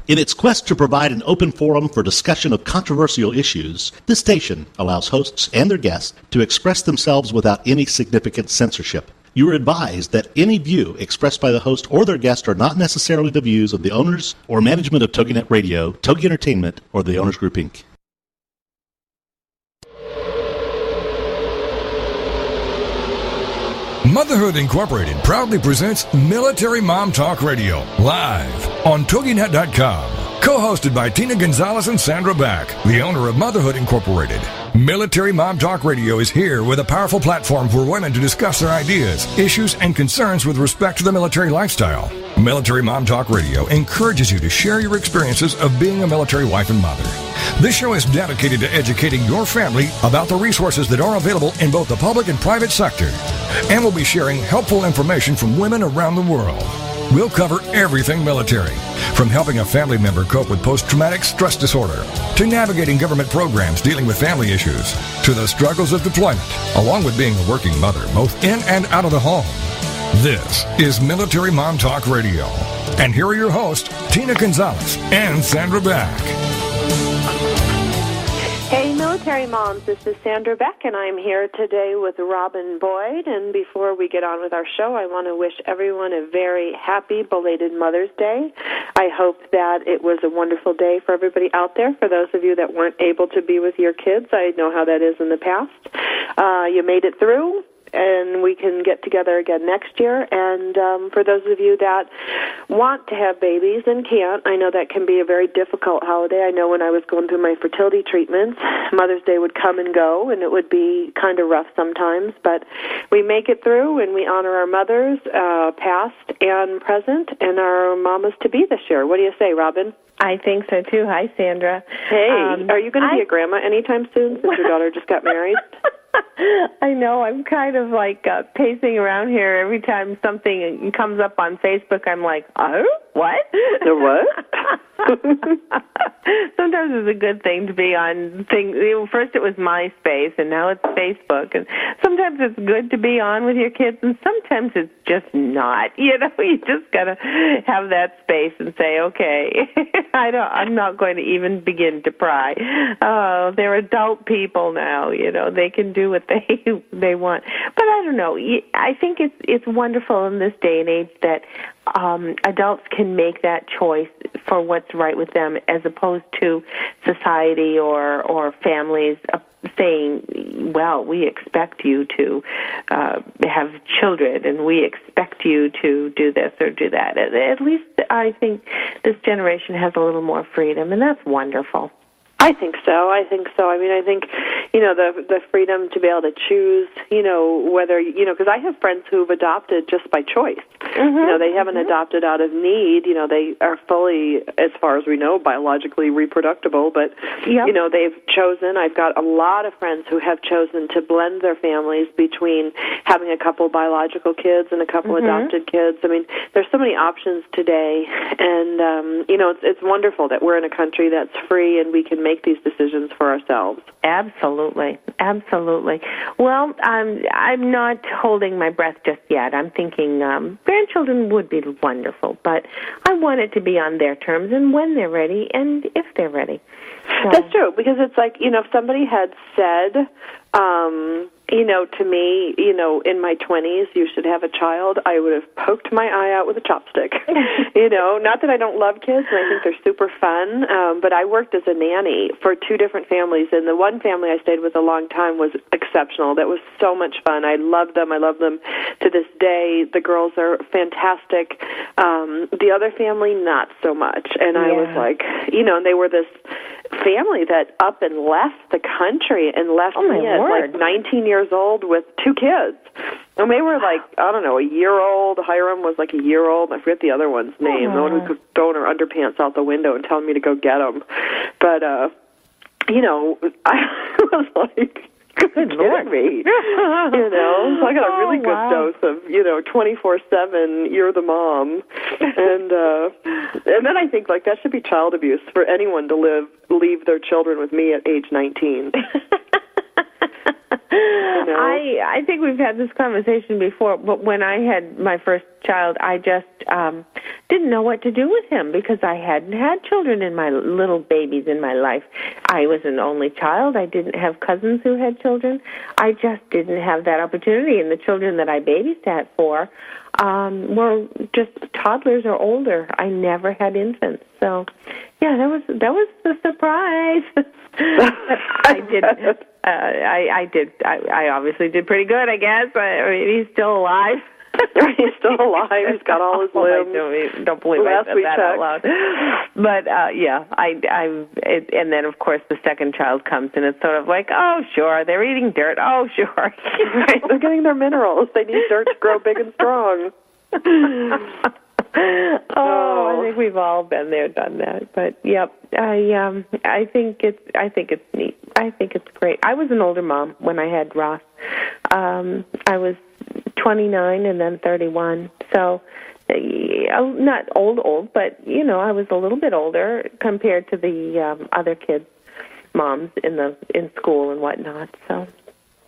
In its quest to provide an open forum for discussion of controversial issues, this station allows hosts and their guests to express themselves without any significant censorship. You are advised that any view expressed by the host or their guest are not necessarily the views of the owners or management of TogiNet Radio, Togi Entertainment, or the Owners Group, Inc. Motherhood Incorporated proudly presents Military Mom Talk Radio, live on TogiNet.com. Co-hosted by Tina Gonzalez and Sandra Back, the owner of Motherhood Incorporated. Military Mom Talk Radio is here with a powerful platform for women to discuss their ideas, issues, and concerns with respect to the military lifestyle. Military Mom Talk Radio encourages you to share your experiences of being a military wife and mother. This show is dedicated to educating your family about the resources that are available in both the public and private sector. And we'll be sharing helpful information from women around the world. We'll cover everything military, from helping a family member cope with post-traumatic stress disorder, to navigating government programs dealing with family issues, to the struggles of deployment, along with being a working mother, both in and out of the home. This is Military Mom Talk Radio. And here are your hosts, Tina Gonzalez and Sandra Back. Hey, Military Moms, this is Sandra Beck, and I'm here today with Robin Boyd. And before we get on with our show, I want to wish everyone a very happy belated Mother's Day. I hope that it was a wonderful day for everybody out there. For those of you that weren't able to be with your kids, I know how that is in the past. You made it through, and we can get together again next year. And for those of you that want to have babies and can't, I know that can be a very difficult holiday. I know when I was going through my fertility treatments, Mother's Day would come and go, and it would be kind of rough sometimes. But we make it through, and we honor our mothers, past and present, and our mamas to be this year. What do you say, Robin? I think so, too. Hi, Sandra. Hey, are you going to be a grandma anytime soon since your daughter just got married? I know. I'm kind of like pacing around here. Every time something comes up on Facebook, I'm like, oh, what? The what? Sometimes it's a good thing to be on things. First it was MySpace, and now it's Facebook. And sometimes it's good to be on with your kids, and sometimes it's just not. You know, you just got to have that space and say, okay, I'm not going to even begin to pry. Oh, they're adult people now. You know, they can do what they want. But I don't know. I think it's wonderful in this day and age that adults can make that choice for what's right with them, as opposed to society or families saying, well, we expect you to have children, and we expect you to do this or do that. At least I think this generation has a little more freedom, and that's wonderful. I think so. I mean, I think, you know, the freedom to be able to choose, you know, whether, you know, because I have friends who've adopted just by choice. Mm-hmm. You know, they haven't adopted out of need. You know, they are fully, as far as we know, biologically reproducible, but, you know, they've chosen. I've got a lot of friends who have chosen to blend their families between having a couple biological kids and a couple adopted kids. I mean, there's so many options today, and, you know, it's wonderful that we're in a country that's free and we can make these decisions for ourselves. Absolutely. Well, I'm not holding my breath just yet. I'm thinking grandchildren would be wonderful, but I want it to be on their terms and when they're ready and if they're ready. So. That's true, because it's like, you know, if somebody had said, you know, to me, you know, in my 20s, you should have a child, I would have poked my eye out with a chopstick. You know, not that I don't love kids, and I think they're super fun, but I worked as a nanny for two different families, and the one family I stayed with a long time was exceptional. That was so much fun. I love them. I love them to this day. The girls are fantastic. The other family, not so much. And I was like, you know, and they were this family that up and left the country and left me at like 19 years old with two kids. And they were like, I don't know, a year old. Hiram was like a year old. I forget the other one's name. The one who could throw her underpants out the window and tell me to go get them. But, you know, I was like, good Lord, me. You know, so I got a really good dose of, you know, 24/7, you're the mom. And then I think, like, that should be child abuse for anyone to leave their children with me at age 19. You know? I think we've had this conversation before, but when I had my first child, I just didn't know what to do with him because I hadn't had children in my little babies in my life. I was an only child. I didn't have cousins who had children. I just didn't have that opportunity, and the children that I babysat for were just toddlers or older. I never had infants, so yeah, that was the surprise. I did. I obviously did pretty good, I guess. I mean, he's still alive. He's still alive. He's got all his limbs. I don't believe I said that out loud. But yeah, and then of course the second child comes, and it's sort of like, oh sure, they're eating dirt. Oh sure, right? They're getting their minerals. They need dirt to grow big and strong. I think we've all been there, done that. But yep, I think it's neat. I think it's great. I was an older mom when I had Ross. I was 29 and then 31. So not old, but I was a little bit older compared to the other kids' moms in school and whatnot. So.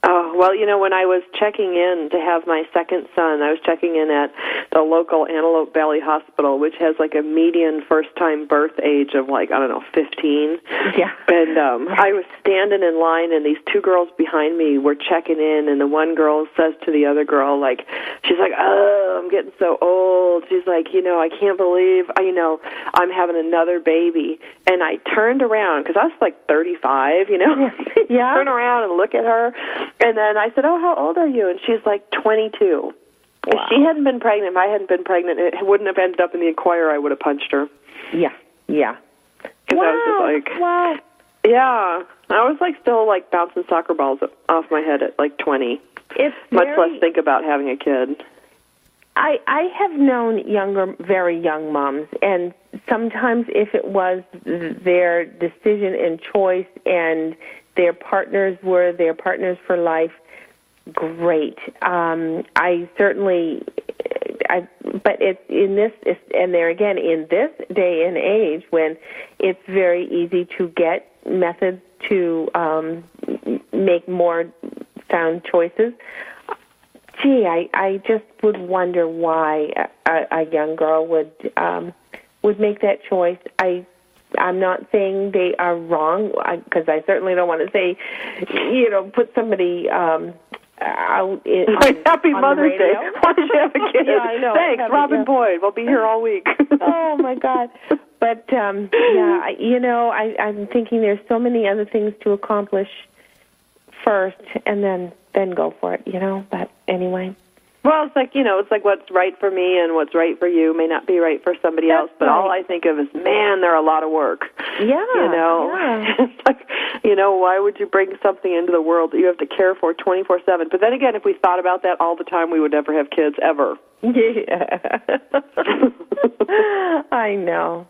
Oh, well, when I was checking in to have my second son, I was checking in at the local Antelope Valley Hospital, which has like a median first-time birth age of 15. Yeah. And I was standing in line, and these two girls behind me were checking in, and the one girl says to the other girl, she's like, oh, I'm getting so old. She's like, I can't believe, I'm having another baby. And I turned around, because I was 35, Yeah. Turn around and look at her. And then I said, oh, how old are you? And she's 22. Wow. If she hadn't been pregnant, if I hadn't been pregnant, it wouldn't have ended up in the Inquirer. I would have punched her. Yeah. Because I was just wow. Yeah. I was still bouncing soccer balls off my head at 20. It's much less think about having a kid. I have known very young moms, and sometimes if it was their decision and choice and their partners were their partners for life, great. But it's in this, and there again, in this day and age when it's very easy to get methods to make more sound choices. Gee, I just would wonder why a young girl would make that choice. I'm not saying they are wrong, because I certainly don't want to say, put somebody out Happy Mother's Day. Why don't you have a kid? Yeah, I know. Thanks, Robin Boyd. We'll be here all week. Oh, my God. But, I'm thinking there's so many other things to accomplish first and then go for it, But anyway. Well, it's like what's right for me and what's right for you may not be right for somebody else. But all I think of is, man, they're a lot of work. Yeah. Yeah. It's why would you bring something into the world that you have to care for 24/7? But then again, if we thought about that all the time, we would never have kids ever. Yeah. I know.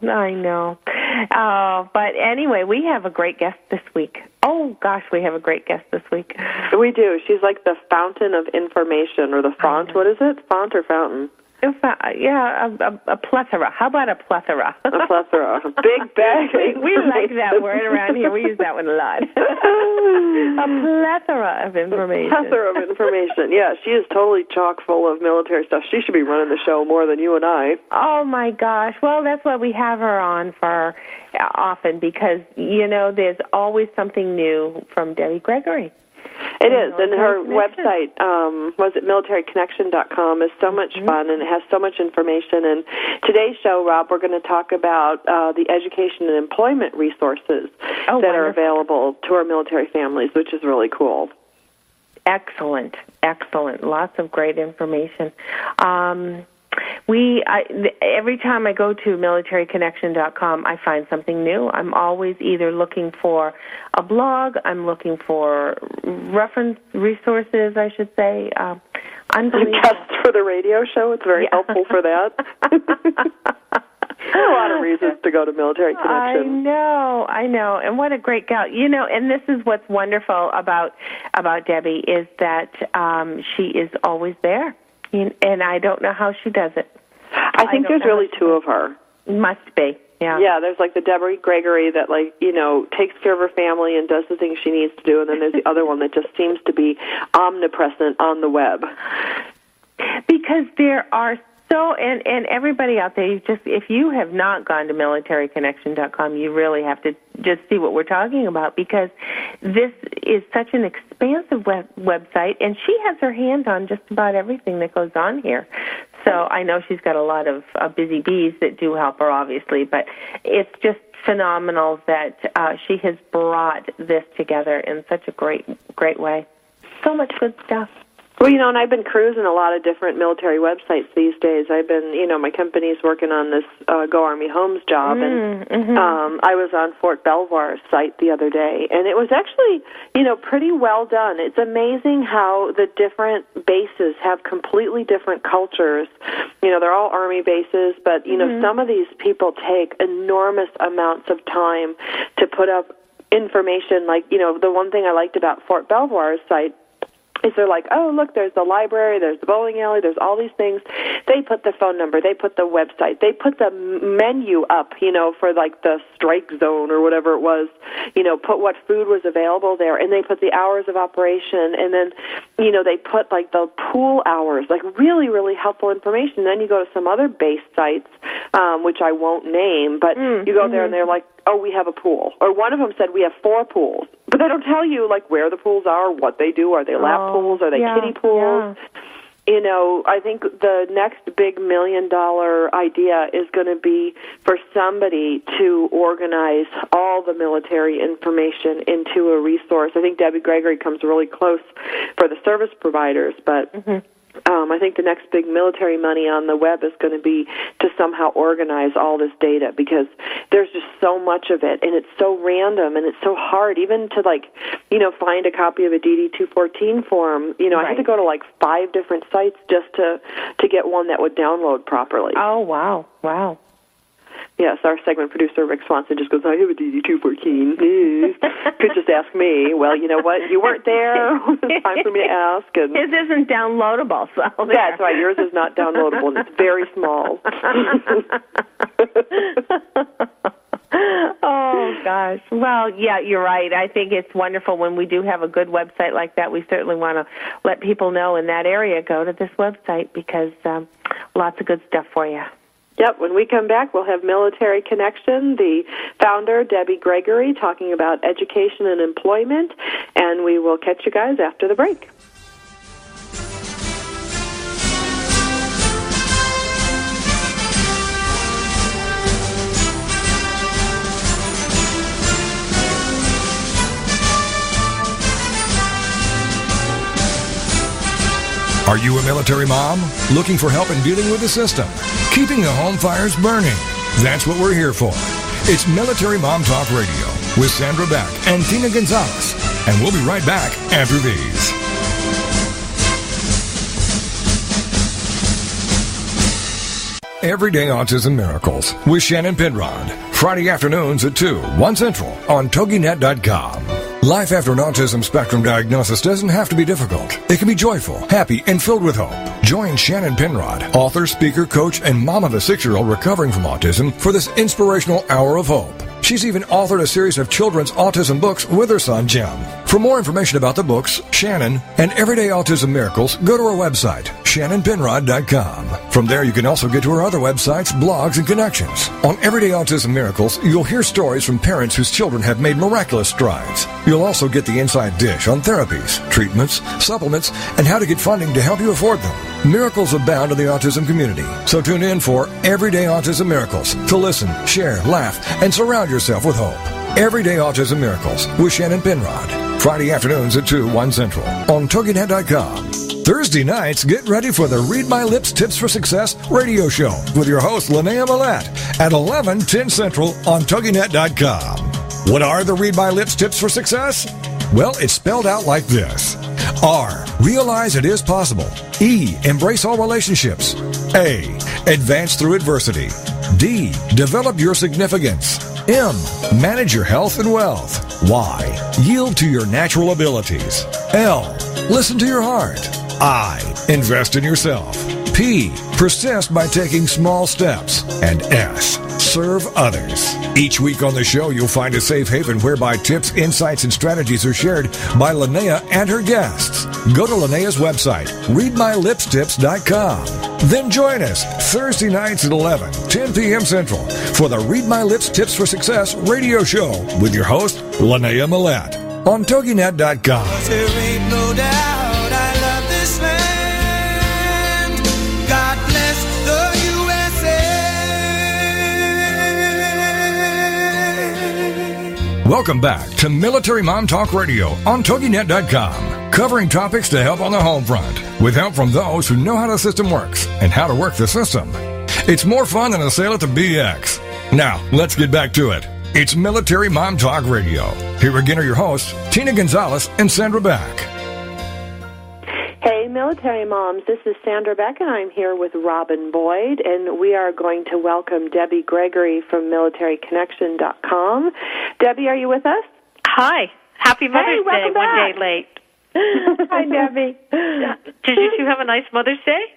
But anyway, we have a great guest this week. Oh, gosh, we have a great guest this week. We do. She's like the fountain of information, or the font. What is it? Font or fountain? Yeah, a plethora. How about a plethora? A plethora. Big bag. We like that word around here. We use that one a lot. A plethora of information. Plethora of information. Yeah, she is totally chock full of military stuff. She should be running the show more than you and I. Oh, my gosh. Well, that's why we have her on for often, because, there's always something new from Debbie Gregory. It is, and her website, militaryconnection.com, is so much fun, and it has so much information. And today's show, Rob, we're going to talk about the education and employment resources that are available to our military families, which is really cool. Excellent. Lots of great information. Every time I go to militaryconnection.com, I find something new. I'm always either looking for a blog, I'm looking for reference resources, I should say. Unbelievable. Just for the radio show, it's very helpful for that. There are a lot of reasons to go to Military Connection. I know. And what a great gal. And this is what's wonderful about Debbie is that she is always there. And I don't know how she does it. I think there's really two of her. Must be, yeah. Yeah, there's the Debbie Gregory that takes care of her family and does the things she needs to do, and then there's the other one that just seems to be omnipresent on the web. Because there are So, and everybody out there, if you have not gone to militaryconnection.com, you really have to just see what we're talking about, because this is such an expansive website, and she has her hands on just about everything that goes on here. So I know she's got a lot of busy bees that do help her, obviously, but it's just phenomenal that she has brought this together in such a great way. So much good stuff. Well, and I've been cruising a lot of different military websites these days. I've been, my company's working on this Go Army Homes job, and I was on Fort Belvoir's site the other day, and it was actually, pretty well done. It's amazing how the different bases have completely different cultures. They're all Army bases, but, some of these people take enormous amounts of time to put up information. Like, the one thing I liked about Fort Belvoir's site is they're like, oh, look, there's the library, there's the bowling alley, there's all these things. They put the phone number, they put the website, they put the menu up, for like the strike zone or whatever it was, put what food was available there, and they put the hours of operation, and then, they put like the pool hours, like really, really helpful information. Then you go to some other base sites, which I won't name, but you go there and they're like, oh, we have a pool. Or one of them said we have 4 pools. But they don't tell you, like, where the pools are, what they do. Are they lap pools? Are they kiddie pools? Yeah. I think the next big $1 million idea is going to be for somebody to organize all the military information into a resource. I think Debbie Gregory comes really close for the service providers, but I think the next big military money on the web is going to be to somehow organize all this data, because there's just so much of it, and it's so random, and it's so hard even to, find a copy of a DD-214 form. I had to go to, 5 different sites just to get one that would download properly. Oh, wow. Yes, our segment producer, Rick Swanson, just goes, I have a DD-214. Could just ask me. Well, you know what? You weren't there. It's time for me to ask. And his isn't downloadable, so. That's right. Yours is not downloadable, and it's very small. Oh, gosh. Well, yeah, you're right. I think it's wonderful when we do have a good website like that. We certainly want to let people know in that area, go to this website, because lots of good stuff for you. Yep, when we come back, we'll have Military Connection, the founder, Debbie Gregory, talking about education and employment, and we will catch you guys after the break. Are you a military mom looking for help in dealing with the system, keeping the home fires burning? That's what we're here for. It's Military Mom Talk Radio with Sandra Beck and Tina Gonzalez. And we'll be right back after these. Everyday Autism Miracles with Shannon Penrod. Friday afternoons at 2, 1 Central on TogiNet.com. Life after an autism spectrum diagnosis doesn't have to be difficult. It can be joyful, happy, and filled with hope. Join Shannon Penrod, author, speaker, coach, and mom of a 6-year-old recovering from autism, for this inspirational hour of hope. She's even authored a series of children's autism books with her son, Jim. For more information about the books, Shannon, and Everyday Autism Miracles, go to her website, shannonpenrod.com. From there, you can also get to her other websites, blogs, and connections. On Everyday Autism Miracles, you'll hear stories from parents whose children have made miraculous strides. You'll also get the inside dish on therapies, treatments, supplements, and how to get funding to help you afford them. Miracles abound in the autism community, so tune in for Everyday Autism Miracles to listen, share, laugh, and surround yourself with hope. Everyday Autism Miracles with Shannon Penrod. Friday afternoons at 2, 1 Central on TogiNet.com. Thursday nights, get ready for the Read My Lips Tips for Success radio show with your host, Linnea Millette, at 11:10 Central on TogiNet.com. What are the Read My Lips Tips for Success? Well, it's spelled out like this. R, realize it is possible. E, embrace all relationships. A, advance through adversity. D, develop your significance. M, manage your health and wealth. Y, yield to your natural abilities. L, listen to your heart. I, invest in yourself. P, persist by taking small steps. And S, serve others. Each week on the show, you'll find a safe haven whereby tips, insights, and strategies are shared by Linnea and her guests. Go to Linnea's website, readmylipstips.com. Then join us Thursday nights at 11, 10 p.m. Central for the Read My Lips Tips for Success radio show with your host, Linnea Millette, on TogiNet.com. There ain't no doubt I love this land. God bless the USA. Welcome back to Military Mom Talk Radio on TogiNet.com, covering topics to help on the home front, with help from those who know how the system works and how to work the system. It's more fun than a sail at the BX. Now, let's get back to it. It's Military Mom Talk Radio. Here again are your hosts, Tina Gonzalez and Sandra Beck. Hey, military moms, this is Sandra Beck, and I'm here with Robin Boyd, and we are going to welcome Debbie Gregory from MilitaryConnection.com. Debbie, are you with us? Hi. Happy Mother's Day, welcome back. 1 day late. Hi, Debbie. Did you two have a nice Mother's Day?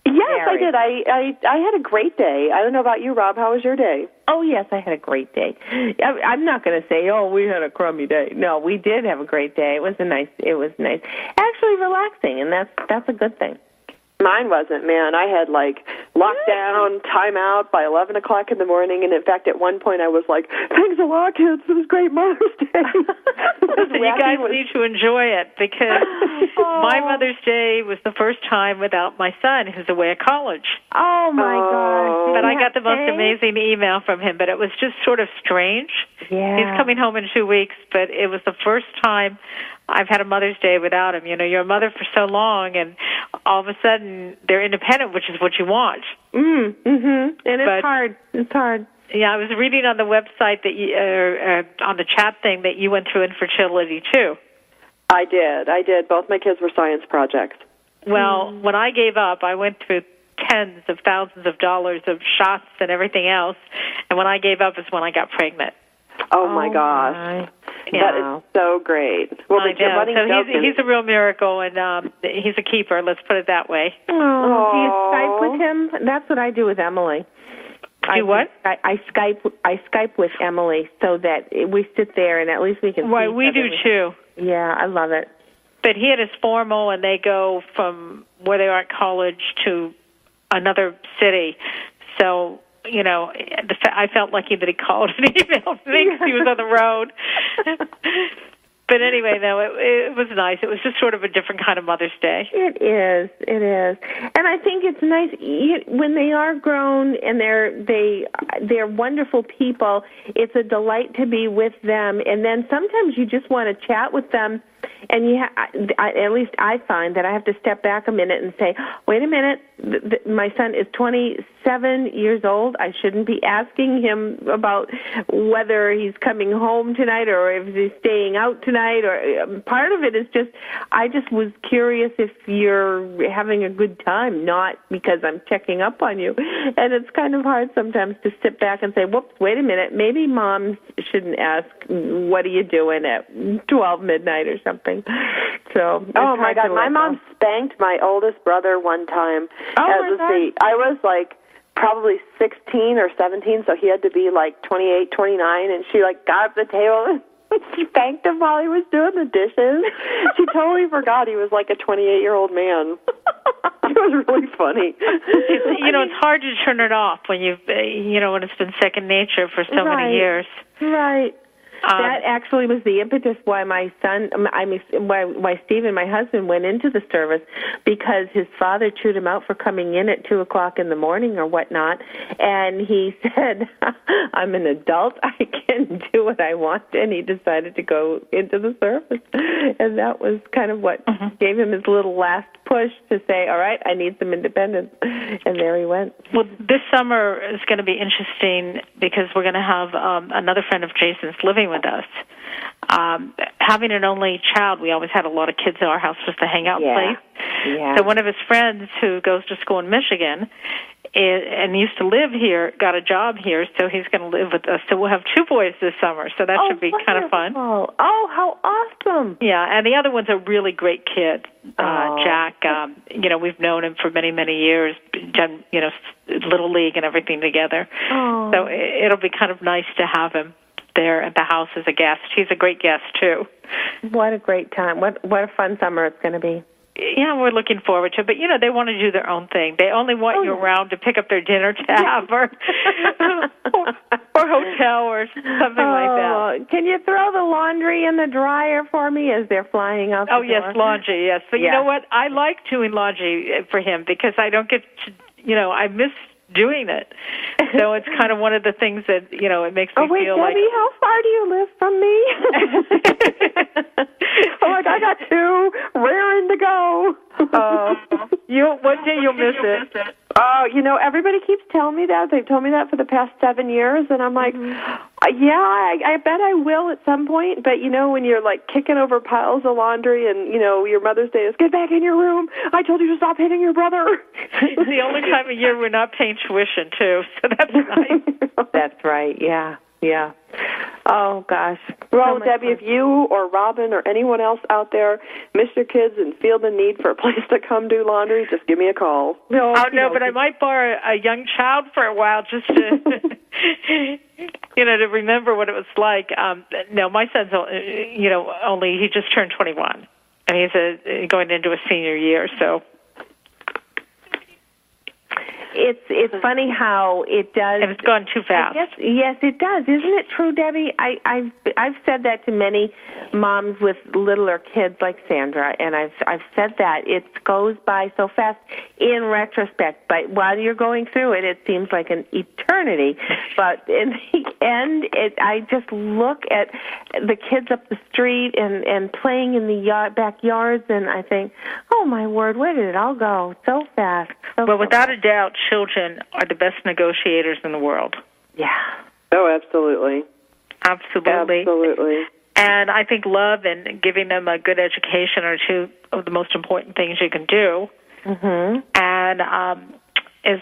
Yes, I did. I had a great day. I don't know about you, Rob. How was your day? Oh, yes, I had a great day. I'm not going to say, oh, we had a crummy day. No, we did have a great day. It was nice. Actually relaxing, and that's a good thing. Mine wasn't, man. I had, lockdown, timeout by 11 o'clock in the morning, and in fact, at one point I was like, thanks a lot, kids. It was great Mother's Day. Listen, you guys need to enjoy it, because my Mother's Day was the first time without my son, who's away at college. Oh, my gosh. But I got the most amazing email from him, but it was just sort of strange. Yeah. He's coming home in 2 weeks, but it was the first time I've had a Mother's Day without him. You know, you're a mother for so long, and all of a sudden they're independent, which is what you want. And it's hard. It's hard. Yeah, I was reading on the website that you, on the chat thing, that you went through infertility too. I did. Both my kids were science projects. Well, when I gave up, I went through tens of thousands of dollars of shots and everything else, and when I gave up is when I got pregnant. Oh my gosh. That is so great. Well, I know. So he's a real miracle, and he's a keeper, let's put it that way. Oh, do you Skype with him? That's what I do with Emily. What? I Skype with Emily so that we sit there and at least we can see Right, we do too. Yeah, I love it. But he had his formal, and they go from where they are at college to another city. So, you know, I felt lucky that he called and emailed me because he was on the road. But anyway, no, it was nice. It was just sort of a different kind of Mother's Day. It is. And I think it's nice when they are grown and they're wonderful people. It's a delight to be with them. And then sometimes you just want to chat with them. And at least I find that I have to step back a minute and say, wait a minute, my son is 27 years old. I shouldn't be asking him about whether he's coming home tonight or if he's staying out tonight. Or part of it is just, I just was curious if you're having a good time, not because I'm checking up on you. And it's kind of hard sometimes to sit back and say, whoops, wait a minute, maybe mom shouldn't ask, what are you doing at 12 midnight or something. So, oh my God, my mom spanked my oldest brother one time. I was probably 16 or 17, so he had to be 28, 29, and she got up the table and she spanked him while he was doing the dishes. She totally forgot he was a 28-year-old man. It was really funny. It's hard to turn it off when when it's been second nature for so many years. Right. That actually was the impetus why why Stephen, my husband, went into the service, because his father chewed him out for coming in at 2 o'clock in the morning or whatnot, and he said, I'm an adult, I can do what I want, and he decided to go into the service, and that was kind of what gave him his little last push to say, all right, I need some independence, and there he went. Well, this summer is going to be interesting because we're going to have another friend of Jason's living with us. Having an only child, we always had a lot of kids at our house just to hang out place. Yeah. So one of his friends who goes to school in Michigan and used to live here, got a job here, so he's going to live with us. So we'll have 2 boys this summer, so that should be kind of fun. Oh, how awesome. Yeah, and the other one's a really great kid, Jack. We've known him for many, many years, done, Little League and everything together. Oh. So it'll be kind of nice to have him there at the house as a guest. He's a great guest, too. What a great time. What a fun summer it's going to be. Yeah, we're looking forward to it. But, they want to do their own thing. They only want you around to pick up their dinner tab or hotel or something like that. Can you throw the laundry in the dryer for me as they're flying out the door? Yes, laundry, yes. But you know what? I like doing laundry for him because I don't get to, I miss doing it. So it's kind of one of the things that, it makes me feel like... Debbie, how far do you live from me? I got 2 raring to go. One day you'll miss it. Oh, everybody keeps telling me that. They've told me that for the past 7 years, and I'm like, I bet I will at some point. But, when you're, like, kicking over piles of laundry and, your Mother's Day is, get back in your room. I told you to stop hitting your brother. It's the only time of year we're not paying tuition, too, so that's nice. That's right, yeah. Oh, gosh. Well, Debbie, if you or Robin or anyone else out there miss your kids and feel the need for a place to come do laundry, just give me a call. No, but I might borrow a young child for a while just to, to remember what it was like. No, my son's, he just turned 21, and he's going into a senior year, so... It's funny how it does, and it's gone too fast. Yes, it does. Isn't it true, Debbie? I've said that to many moms with littler kids like Sandra, and I've said that it goes by so fast in retrospect. But while you're going through it, it seems like an eternity. But in the end, I just look at the kids up the street and playing in the backyards, and I think, oh my word, where did it all go? So fast. Well, without a doubt, children are the best negotiators in the world. Yeah. Oh, absolutely. Absolutely. And I think love and giving them a good education are 2 of the most important things you can do. Mm-hmm. And as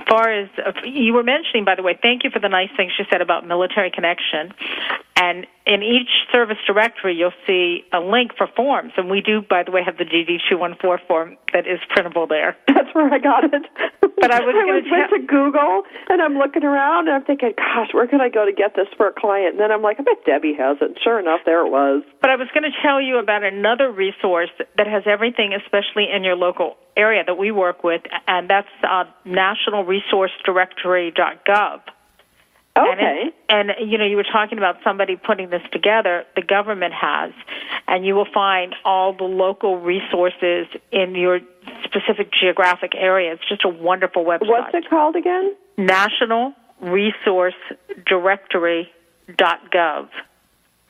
far as you were mentioning, by the way, thank you for the nice things you said about Military Connection. And in each service directory, you'll see a link for forms. And we do, by the way, have the DD-214 form that is printable there. That's where I got it. But I went to Google, and I'm looking around, and I'm thinking, gosh, where can I go to get this for a client? And then I'm like, I bet Debbie has it. Sure enough, there it was. But I was going to tell you about another resource that has everything, especially in your local area that we work with, and that's nationalresourcedirectory.gov. Okay. And you were talking about somebody putting this together. The government has, and you will find all the local resources in your specific geographic area. It's just a wonderful website. What's it called again? nationalresourcedirectory.gov.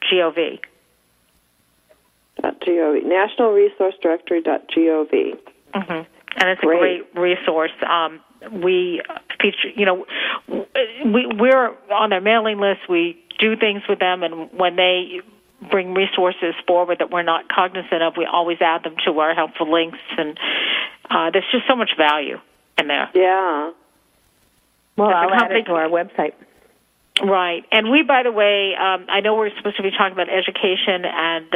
G-O-V. .gov. nationalresourcedirectory.gov. Mm-hmm. And it's a great resource. We feature, we're on their mailing list. We do things with them, and when they bring resources forward that we're not cognizant of, we always add them to our helpful links, and there's just so much value in there. Yeah. Well, I'll add it to our website. Right. And we, by the way, I know we're supposed to be talking about education and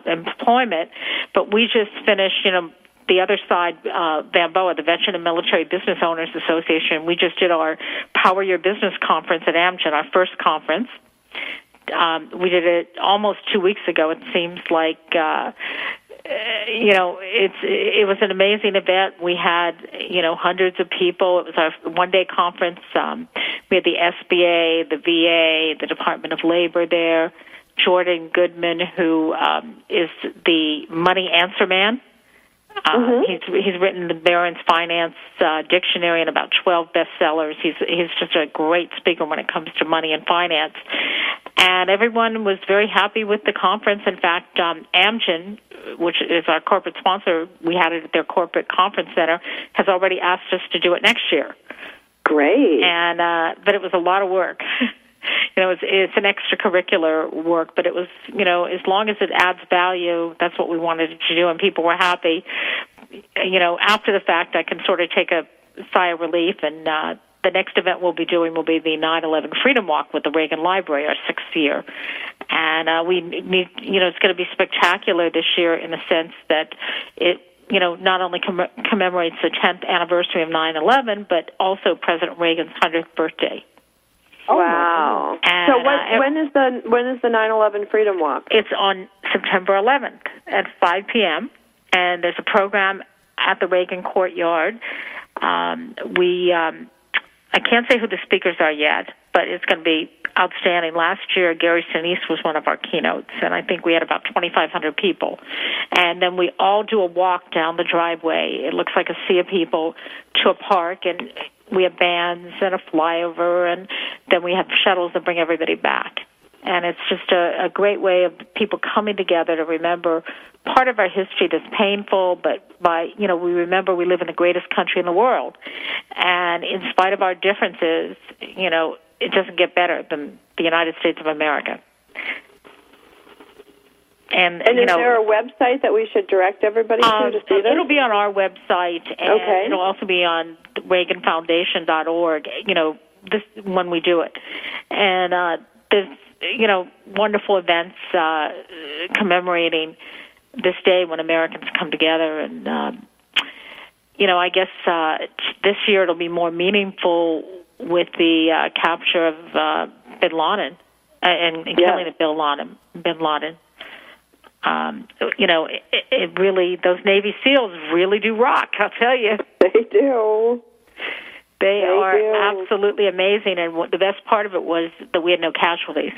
employment, but we just finished, the other side, VAMBOA, the Veteran and Military Business Owners Association, we just did our Power Your Business conference at Amgen, our first conference. We did it almost 2 weeks ago. It seems like, it was an amazing event. We had, hundreds of people. It was our one-day conference. We had the SBA, the VA, the Department of Labor there, Jordan Goodman, who is the money answer man. He's written the Barron's Finance Dictionary and about 12 bestsellers. He's just a great speaker when it comes to money and finance. And everyone was very happy with the conference. In fact, Amgen, which is our corporate sponsor, we had it at their corporate conference center, has already asked us to do it next year. Great. And but it was a lot of work. It's an extracurricular work, but it was, as long as it adds value, that's what we wanted to do, and people were happy. After the fact, I can sort of take a sigh of relief. And the next event we'll be doing will be the 9/11 Freedom Walk with the Reagan Library, our 6th year. And we need, it's going to be spectacular this year in the sense that it, not only commemorates the 10th anniversary of 9/11, but also President Reagan's 100th birthday. Oh, wow! And, so when is the 9/11 Freedom Walk? It's on September 11th at 5 p.m. and there's a program at the Reagan Courtyard. I can't say who the speakers are yet, but it's going to be outstanding. Last year, Gary Sinise was one of our keynotes, and I think we had about 2,500 people. And then we all do a walk down the driveway. It looks like a sea of people to a park, and we have bands and a flyover, and then we have shuttles that bring everybody back. And it's just a great way of people coming together to remember part of our history that's painful, but we remember we live in the greatest country in the world. And in spite of our differences, it doesn't get better than the United States of America. And is there a website that we should direct everybody to see this? It'll be on our website, and it'll also be on ReaganFoundation.org, this when we do it. And there's, wonderful events commemorating this day when Americans come together. And, I guess this year it'll be more meaningful with the capture of bin Laden and killing of bin Laden. It really, those Navy SEALs really do rock, I'll tell you. They do. They are absolutely amazing, and the best part of it was that we had no casualties.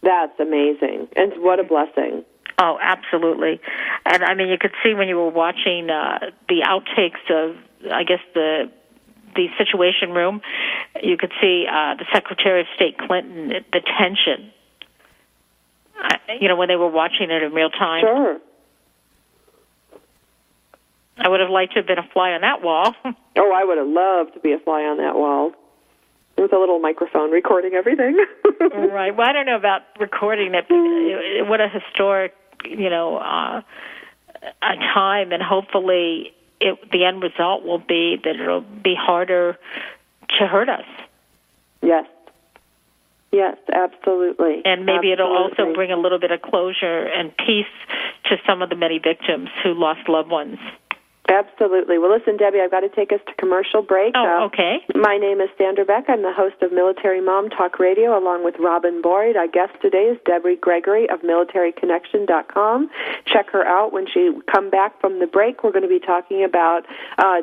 That's amazing, and what a blessing. Oh, absolutely. And, I mean, you could see when you were watching the outtakes of, I guess, the Situation Room, you could see the Secretary of State Clinton, the tension, when they were watching it in real time. Sure. I would have liked to have been a fly on that wall. Oh, I would have loved to be a fly on that wall. With a little microphone recording everything. Right. Well, I don't know about recording it, but what a historic, a time, and hopefully the end result will be that it'll be harder to hurt us. Yes. Yes, absolutely. And maybe it'll also bring a little bit of closure and peace to some of the many victims who lost loved ones. Absolutely. Well, listen, Debbie, I've got to take us to commercial break. Oh, okay. My name is Sandra Beck. I'm the host of Military Mom Talk Radio, along with Robin Boyd. Our guest today is Debbie Gregory of MilitaryConnection.com. Check her out when she come back from the break. We're going to be talking about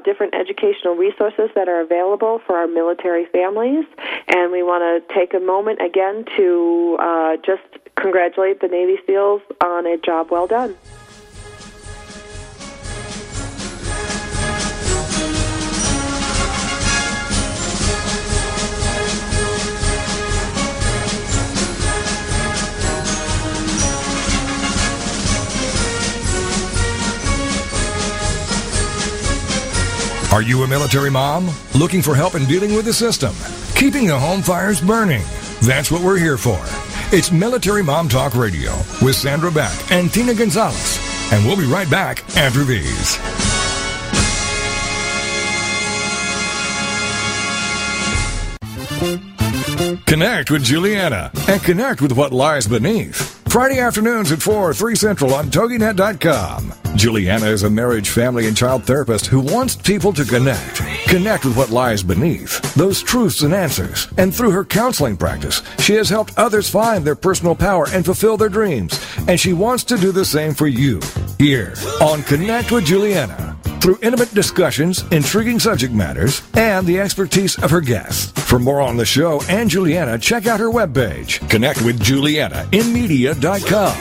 different educational resources that are available for our military families. And we want to take a moment again to just congratulate the Navy SEALs on a job well done. Are you a military mom? Looking for help in dealing with the system? Keeping the home fires burning? That's what we're here for. It's Military Mom Talk Radio with Sandra Beck and Tina Gonzalez. And we'll be right back after these. Connect with Juliana and connect with what lies beneath. Friday afternoons at 4, 3 Central on TogiNet.com. Juliana is a marriage, family, and child therapist who wants people to connect. Connect with what lies beneath, those truths and answers. And through her counseling practice, she has helped others find their personal power and fulfill their dreams. And she wants to do the same for you. Here on Connect with Juliana. Through intimate discussions, intriguing subject matters, and the expertise of her guests. For more on the show and Juliana, check out her webpage, connectwithjuliana.inmedia.com.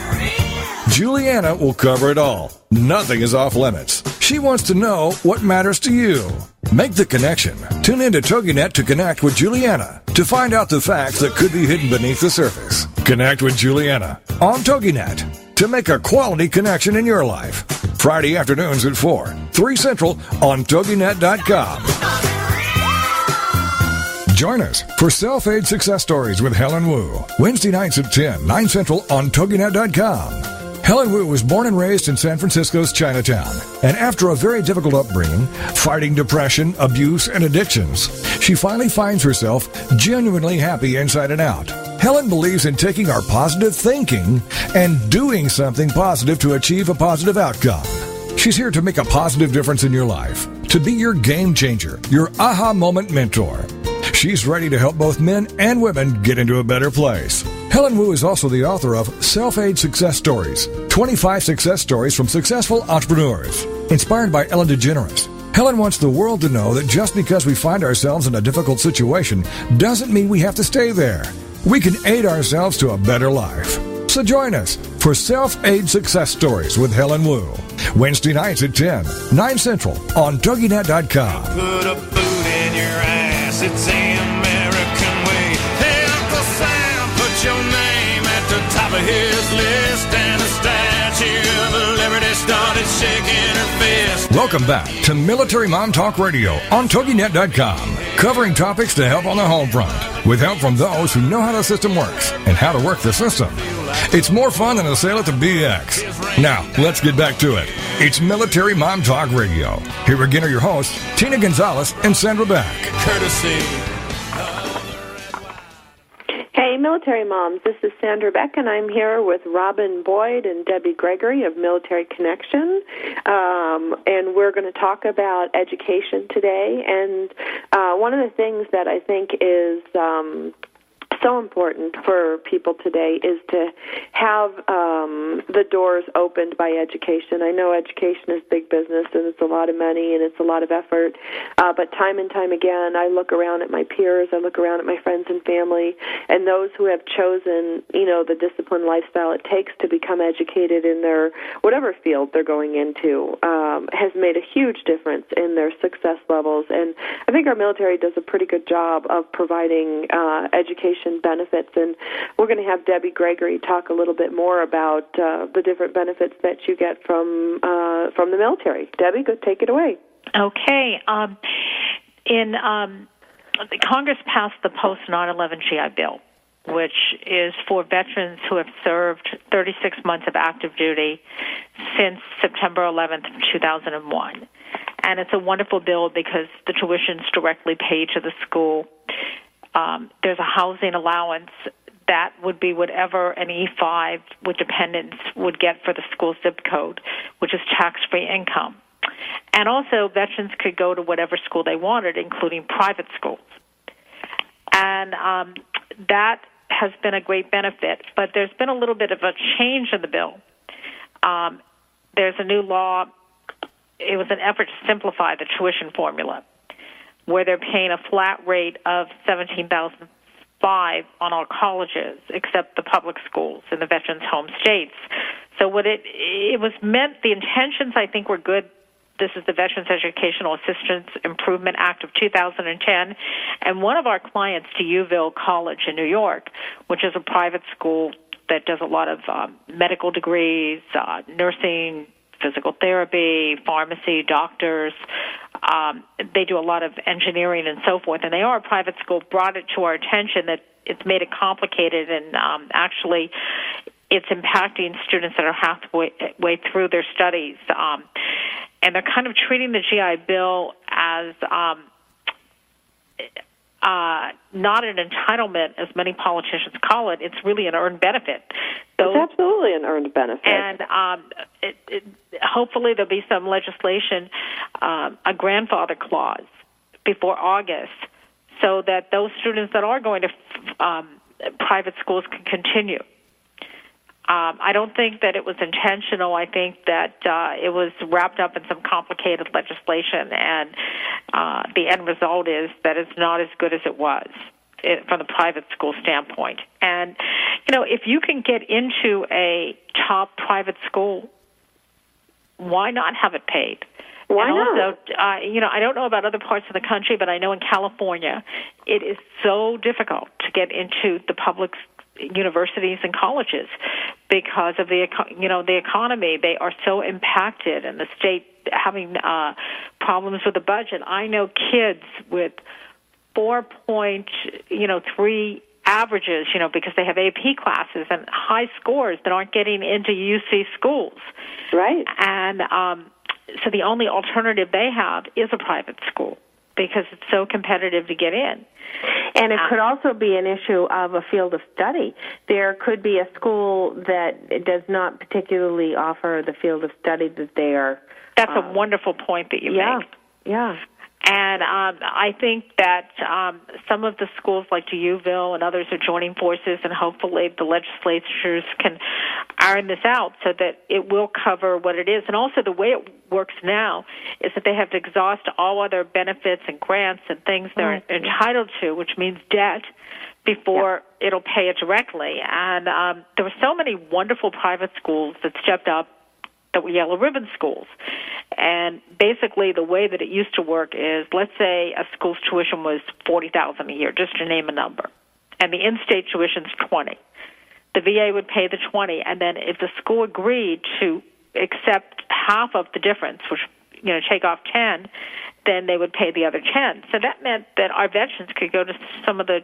Juliana will cover it all. Nothing is off limits. She wants to know what matters to you. Make the connection. Tune in to TogiNet to connect with Juliana to find out the facts that could be hidden beneath the surface. Connect with Juliana on TogiNet to make a quality connection in your life. Friday afternoons at 4, 3 Central on TogiNet.com. Join us for Self-Aid Success Stories with Helen Wu. Wednesday nights at 10, 9 Central on TogiNet.com. Helen Wu was born and raised in San Francisco's Chinatown, and after a very difficult upbringing, fighting depression, abuse, and addictions, she finally finds herself genuinely happy inside and out. Helen believes in taking our positive thinking and doing something positive to achieve a positive outcome. She's here to make a positive difference in your life, to be your game changer, your aha moment mentor. She's ready to help both men and women get into a better place. Helen Wu is also the author of Self-Aid Success Stories, 25 success stories from successful entrepreneurs. Inspired by Ellen DeGeneres, Helen wants the world to know that just because we find ourselves in a difficult situation doesn't mean we have to stay there. We can aid ourselves to a better life. So join us for Self-Aid Success Stories with Helen Wu. Wednesday nights at 10, 9 Central on TogiNet.com. Put a boot in your ass, it's the American way. Hey, Uncle Sam, put your name at the top of his list, and the Statue of Liberty started shaking her fist. Welcome back to Military Mom Talk Radio on TogiNet.com, covering topics to help on the home front, with help from those who know how the system works and how to work the system. It's more fun than a sale at the BX. Now, let's get back to it. It's Military Mom Talk Radio. Here again are your hosts, Tina Gonzalez and Sandra Beck. Courtesy. Hey, Military Moms, this is Sandra Beck, and I'm here with Robin Boyd and Debbie Gregory of Military Connection, and we're going to talk about education today. And one of the things that I think is so important for people today is to have the doors opened by education. I know education is big business, and it's a lot of money, and it's a lot of effort, but time and time again, I look around at my peers, I look around at my friends and family, and those who have chosen, the disciplined lifestyle it takes to become educated in their whatever field they're going into has made a huge difference in their success levels. And I think our military does a pretty good job of providing education benefits, and we're going to have Debbie Gregory talk a little bit more about the different benefits that you get from the military. Debbie, go take it away. Okay. The Congress passed the post 9/11 GI Bill, which is for veterans who have served 36 months of active duty since September 11th, 2001. And it's a wonderful bill because the tuition's directly paid to the school. There's a housing allowance that would be whatever an E5 with dependents would get for the school zip code, which is tax-free income. And also, veterans could go to whatever school they wanted, including private schools. And that has been a great benefit, but there's been a little bit of a change in the bill. There's a new law. It was an effort to simplify the tuition formula, where they're paying a flat rate of $17,500 on all colleges, except the public schools in the veterans' home states. So what it was meant, the intentions, I think, were good. This is the Veterans Educational Assistance Improvement Act of 2010. And one of our clients, to Uville College in New York, which is a private school that does a lot of medical degrees, nursing, physical therapy, pharmacy, doctors. They do a lot of engineering and so forth. And they are a private school, brought it to our attention that it's made it complicated, and actually it's impacting students that are halfway through their studies. And they're kind of treating the GI Bill as not an entitlement, as many politicians call it. It's really an earned benefit. It's absolutely an earned benefit. And hopefully there'll be some legislation, a grandfather clause, before August, so that those students that are going to private schools can continue. I don't think that it was intentional. I think that it was wrapped up in some complicated legislation, and the end result is that it's not as good as it was from the private school standpoint. And, if you can get into a top private school, why not have it paid? Why and not? Also, I don't know about other parts of the country, but I know in California it is so difficult to get into the public universities and colleges because of the economy. They are so impacted, and the state having problems with the budget. I know kids with 4.3 averages, because they have AP classes and high scores that aren't getting into UC schools. Right. And so the only alternative they have is a private school because it's so competitive to get in. And it could also be an issue of a field of study. There could be a school that does not particularly offer the field of study that they are. That's a wonderful point that you make. Yeah. And I think that some of the schools like Duville and others are joining forces, and hopefully the legislatures can iron this out so that it will cover what it is. And also the way it works now is that they have to exhaust all other benefits and grants and things they're entitled to, which means debt, before it'll pay it directly. And there were so many wonderful private schools that stepped up that were yellow ribbon schools. And basically the way that it used to work is, let's say a school's tuition was $40,000 a year, just to name a number, and the in-state tuition's $20,000. The VA would pay the $20,000, and then if the school agreed to accept half of the difference, which, take off $10,000, then they would pay the other $10,000. So that meant that our veterans could go to some of the,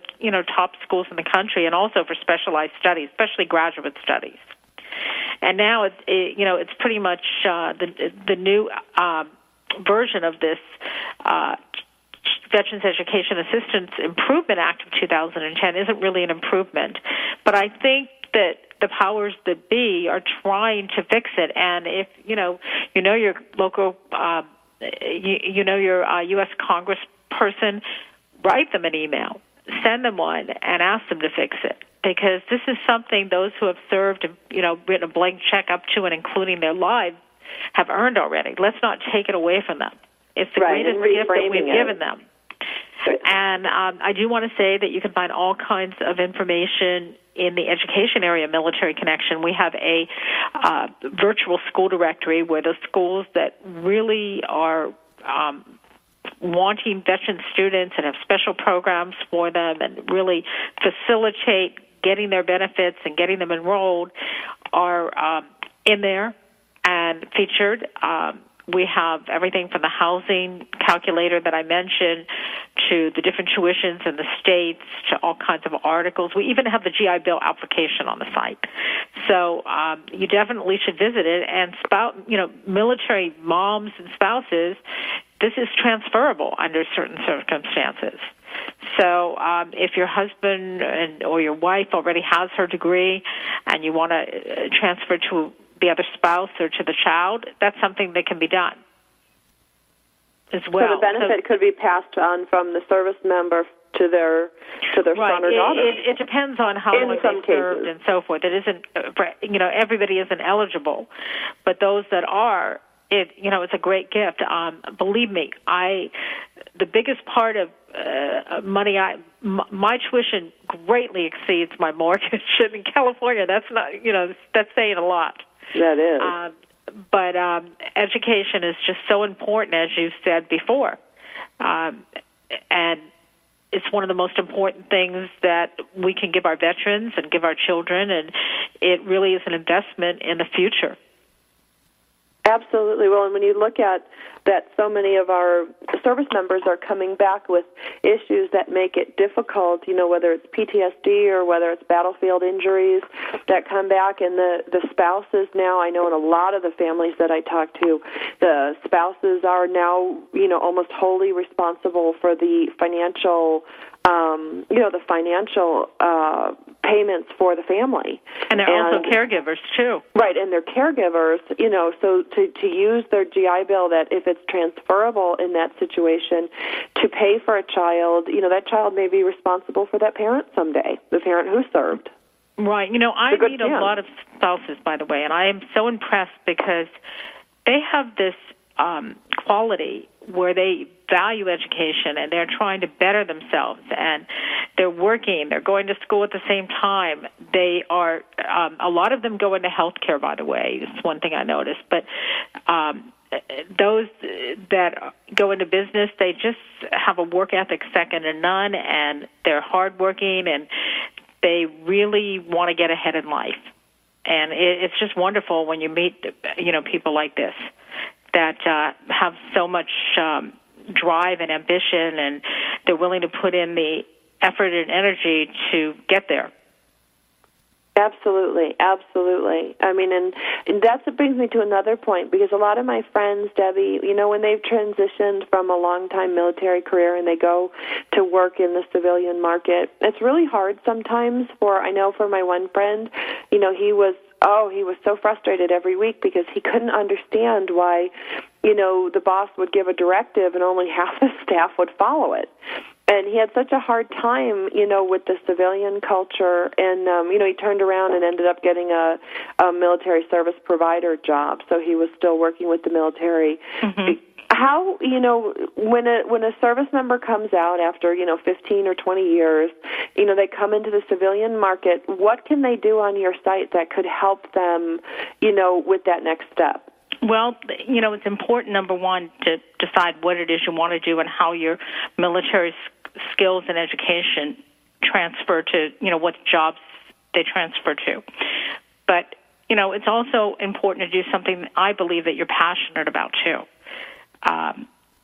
top schools in the country, and also for specialized studies, especially graduate studies. And now it's pretty much the new version of this Veterans Education Assistance Improvement Act of 2010 isn't really an improvement. But I think that the powers that be are trying to fix it. And if your local, your U.S. Congressperson, write them an email, send them one, and ask them to fix it. Because this is something those who have served and, written a blank check up to and including their lives have earned already. Let's not take it away from them. It's the greatest gift that we've given them. And I do want to say that you can find all kinds of information in the education area, Military Connection. We have a virtual school directory where the schools that really are wanting veteran students and have special programs for them and really facilitate getting their benefits and getting them enrolled are in there and featured. We have everything from the housing calculator that I mentioned to the different tuitions in the states to all kinds of articles. We even have the GI Bill application on the site. So you definitely should visit it. And military moms and spouses, this is transferable under certain circumstances. So if your husband or your wife already has her degree and you want to transfer to the other spouse or to the child, that's something that can be done as well. So the benefit could be passed on from the service member to their son or daughter. It depends on how long they served and so forth. It isn't, everybody isn't eligible, but those that are, it's a great gift. Believe me, the biggest part of money, my tuition greatly exceeds my mortgage. And in California, that's not, that's saying a lot. That is. But education is just so important, as you said before. And it's one of the most important things that we can give our veterans and give our children, and it really is an investment in the future. Absolutely. Well, and when you look at that, so many of our service members are coming back with issues that make it difficult, whether it's PTSD or whether it's battlefield injuries that come back. And the spouses now, I know in a lot of the families that I talk to, the spouses are now, almost wholly responsible for the financial payments for the family. And they're also caregivers, too. Right, and they're caregivers, so to use their GI Bill, that if it's transferable in that situation, to pay for a child, that child may be responsible for that parent someday, the parent who served. Right. I meet a lot of spouses, by the way, and I am so impressed because they have this quality where they value education and they're trying to better themselves and they're working, they're going to school at the same time. They are, a lot of them go into healthcare, by the way. It's one thing I noticed. But those that go into business, they just have a work ethic second to none, and they're hardworking and they really want to get ahead in life. And it's just wonderful when you meet, people like this that have so much drive and ambition, and they're willing to put in the effort and energy to get there. Absolutely, absolutely. I mean, and that's what brings me to another point, because a lot of my friends, Debbie, when they've transitioned from a long-time military career and they go to work in the civilian market, it's really hard sometimes I know for my one friend, he was so frustrated every week because he couldn't understand why, the boss would give a directive and only half the staff would follow it. And he had such a hard time, with the civilian culture. And, he turned around and ended up getting a military service provider job. So he was still working with the military. Mm-hmm. How, when a service member comes out after, 15 or 20 years, they come into the civilian market, what can they do on your site that could help them, with that next step? Well, it's important, number one, to decide what it is you want to do and how your military skills and education transfer to, what jobs they transfer to. But, it's also important to do something I believe that you're passionate about, too.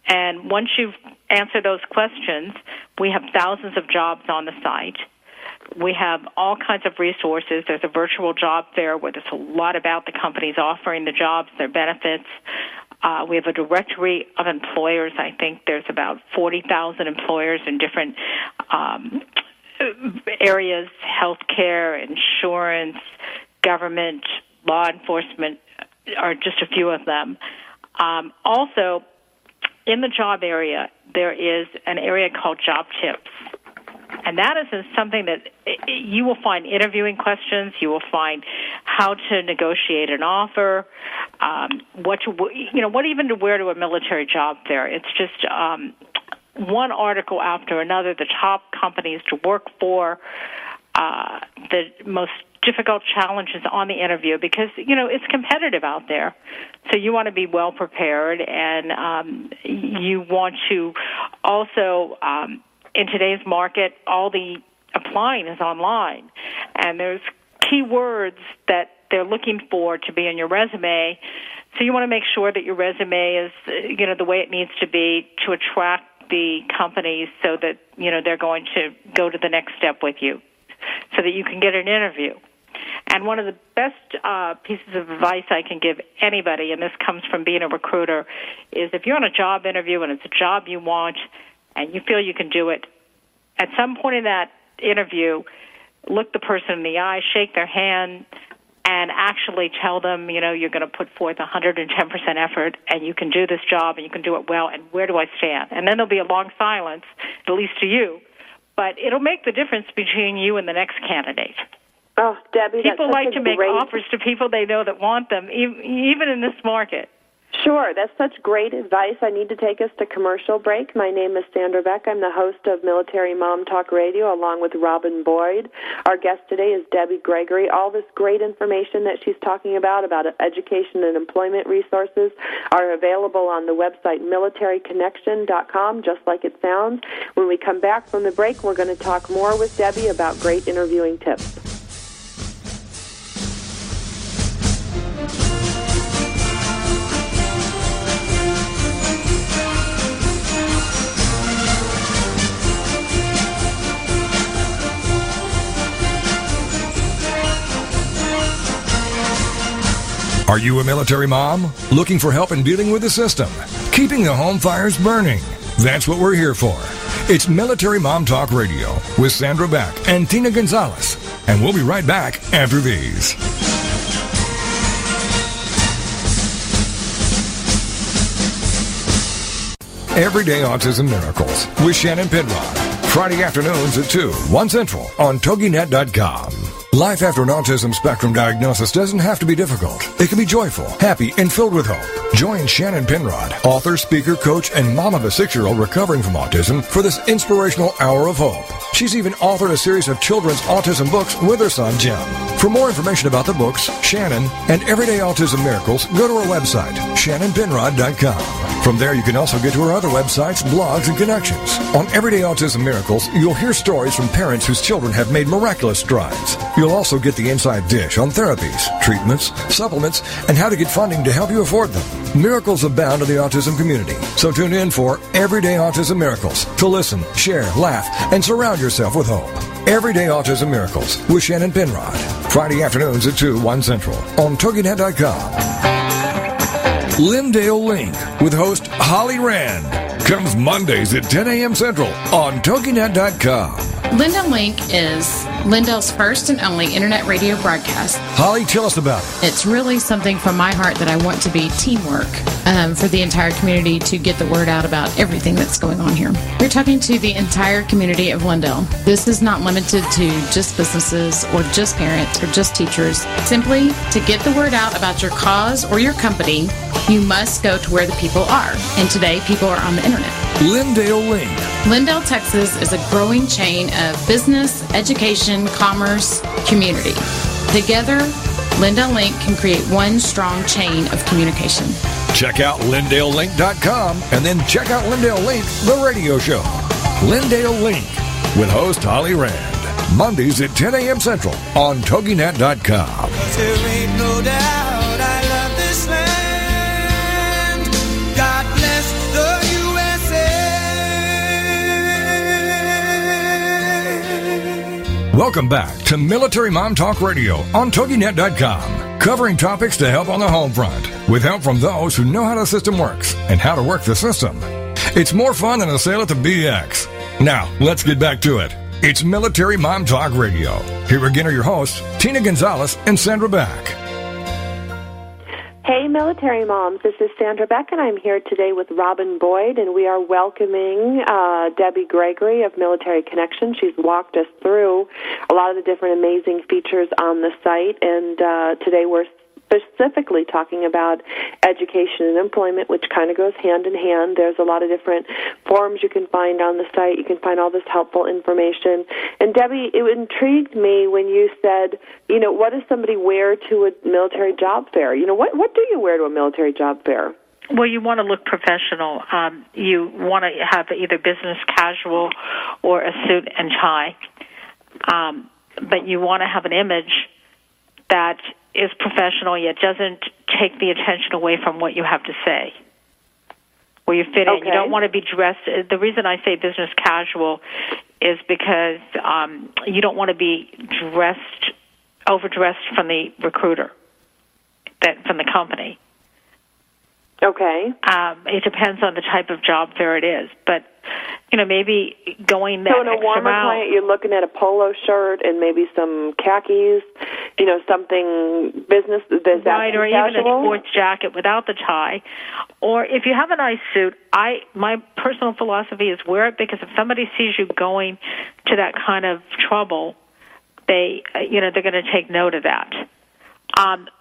And once you've answered those questions, we have thousands of jobs on the site. We have all kinds of resources. There's a virtual job fair where there's a lot about the companies offering the jobs, their benefits. We have a directory of employers. I think there's about 40,000 employers in different areas: healthcare, insurance, government, law enforcement are just a few of them. Also, in the job area, there is an area called Job Tips. And that is something that you will find interviewing questions. You will find how to negotiate an offer, what even to wear to a military job fair. It's just one article after another, the top companies to work for, the most difficult challenges on the interview, because, it's competitive out there. So you want to be well prepared, and you want to also... in today's market, all the applying is online, and there's key words that they're looking for to be in your resume. So you want to make sure that your resume is, the way it needs to be to attract the companies so that, they're going to go to the next step with you so that you can get an interview. And one of the best pieces of advice I can give anybody, and this comes from being a recruiter, is if you're on a job interview and it's a job you want, and you feel you can do it, at some point in that interview, look the person in the eye, shake their hand, and actually tell them, you're going to put forth 110% effort, and you can do this job, and you can do it well, and where do I stand? And then there'll be a long silence, at least to you, but it'll make the difference between you and the next candidate. Oh, Debbie, people like to make offers to people they know that want them, even in this market. Sure, that's such great advice. I need to take us to commercial break. My name is Sandra Beck. I'm the host of Military Mom Talk Radio, along with Robin Boyd. Our guest today is Debbie Gregory. All this great information that she's talking about education and employment resources, are available on the website militaryconnection.com, just like it sounds. When we come back from the break, we're going to talk more with Debbie about great interviewing tips. Are you a military mom? Looking for help in dealing with the system? Keeping the home fires burning? That's what we're here for. It's Military Mom Talk Radio with Sandra Beck and Tina Gonzalez. And we'll be right back after these. Everyday Autism Miracles with Shannon Penrod. Friday afternoons at 2, 1 Central on TogiNet.com. Life after an autism spectrum diagnosis doesn't have to be difficult. It can be joyful, happy, and filled with hope. Join Shannon Penrod, author, speaker, coach, and mom of a 6-year-old recovering from autism, for this inspirational hour of hope. She's even authored a series of children's autism books with her son, Jim. For more information about the books, Shannon, and Everyday Autism Miracles, go to her website, shannonpenrod.com. From there, you can also get to our other websites, blogs, and connections. On Everyday Autism Miracles, you'll hear stories from parents whose children have made miraculous strides. You'll also get the inside dish on therapies, treatments, supplements, and how to get funding to help you afford them. Miracles abound in the autism community, so tune in for Everyday Autism Miracles to listen, share, laugh, and surround yourself with hope. Everyday Autism Miracles with Shannon Penrod. Friday afternoons at 2, 1 Central on TogiNet.com. Lindale Link with host Holly Rand comes Mondays at 10 a.m. Central on TogiNet.com. Lindale Link is Lindale's first and only internet radio broadcast. Holly, tell us about it. It's really something from my heart that I want to be teamwork for the entire community to get the word out about everything that's going on here. We're talking to the entire community of Lindale. This is not limited to just businesses or just parents or just teachers. Simply, to get the word out about your cause or your company, you must go to where the people are. And today, people are on the internet. Lindale Link. Lindale, Texas is a growing chain of business, education, commerce, community. Together, Lindale Link can create one strong chain of communication. Check out LindaleLink.com and then check out Lindale Link, the radio show. Lindale Link with host Holly Rand. Mondays at 10 a.m. Central on TogiNet.com. There ain't no doubt I love this land. God bless the USA. Welcome back to Military Mom Talk Radio on TogiNet.com, covering topics to help on the home front, with help from those who know how the system works and how to work the system. It's more fun than a sale at the BX. Now, let's get back to it. It's Military Mom Talk Radio. Here again are your hosts, Tina Gonzalez and Sandra Beck. Hey, military moms, this is Sandra Beck, and I'm here today with Robin Boyd, and we are welcoming Debbie Gregory of Military Connection. She's walked us through a lot of the different amazing features on the site, and today we're specifically talking about education and employment, which kind of goes hand in hand. There's a lot of different forums you can find on the site. You can find all this helpful information. And Debbie, it intrigued me when you said, you know, what does somebody wear to a military job fair? You know, what do you wear to a military job fair? Well, you want to look professional. You want to have either business casual or a suit and tie. But you want to have an image that is professional, yet doesn't take the attention away from what you have to say, where you fit in. You don't want to be dressed. The reason I say business casual is because you don't want to be overdressed from the recruiter, from the company. Okay. It depends on the type of job fair it is, but you know, maybe going that extra mile. So in a warmer client, you're looking at a polo shirt and maybe some khakis, you know, something business. Right, or even a sports jacket without the tie. Or if you have a nice suit, my personal philosophy is wear it, because if somebody sees you going to that kind of trouble, they're going to take note of that.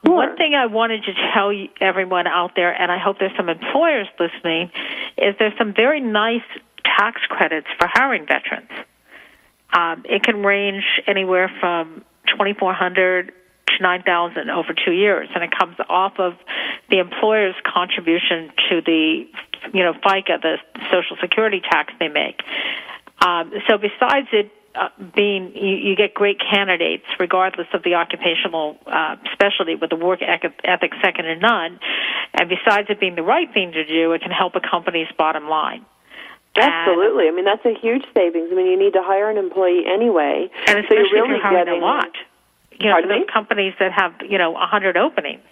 One thing I wanted to tell everyone out there, and I hope there's some employers listening, is there's some very nice tax credits for hiring veterans. It can range anywhere from $2,400 to $9,000 over 2 years, and it comes off of the employer's contribution to the, FICA, the Social Security tax they make. So besides it being, you get great candidates regardless of the occupational specialty, with the work ethic second to none, and besides it being the right thing to do, it can help a company's bottom line. Absolutely. I mean, that's a huge savings. I mean, you need to hire an employee anyway. And especially if you're hiring a lot. For those companies that have, 100 openings.